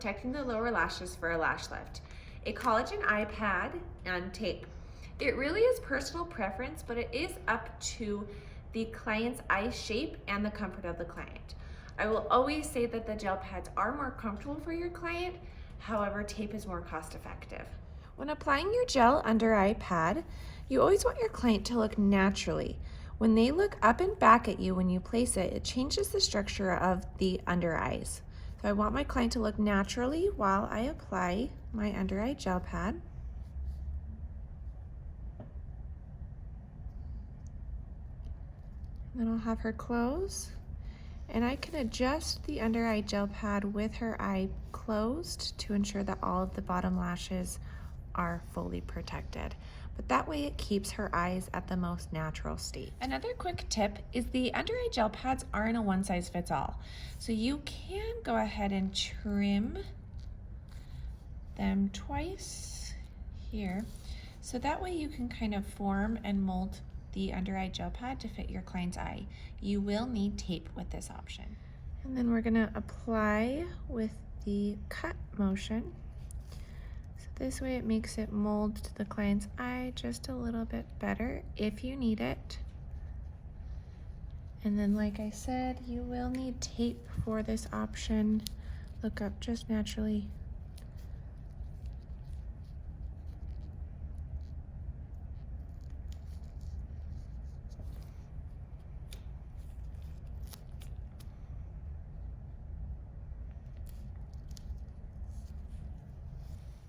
Protecting the lower lashes for a lash lift. A collagen eye pad and tape. It really is personal preference, but it is up to the client's eye shape and the comfort of the client. I will always say that the gel pads are more comfortable for your client, however, tape is more cost effective. When applying your gel under eye pad, you always want your client to look naturally. When they look up and back at you when you place it, it changes the structure of the under eyes. So I want my client to look naturally while I apply my under eye gel pad. Then I'll have her close, and I can adjust the under eye gel pad with her eye closed to ensure that all of the bottom lashes are fully protected. But that way it keeps her eyes at the most natural state. Another quick tip is the under eye gel pads aren't a one size fits all. So you can go ahead and trim them twice here. So that way you can kind of form and mold the under eye gel pad to fit your client's eye. You will need tape with this option. And then we're gonna apply with the cut motion. So this way it makes it mold to the client's eye just a little bit better if you need it. And then like I said, you will need tape for this option. Look up just naturally.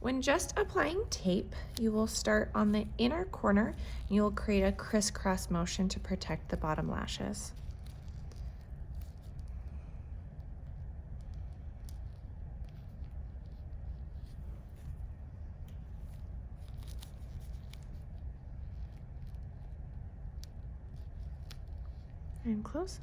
When just applying tape, you will start on the inner corner and you will create a crisscross motion to protect the bottom lashes. And close.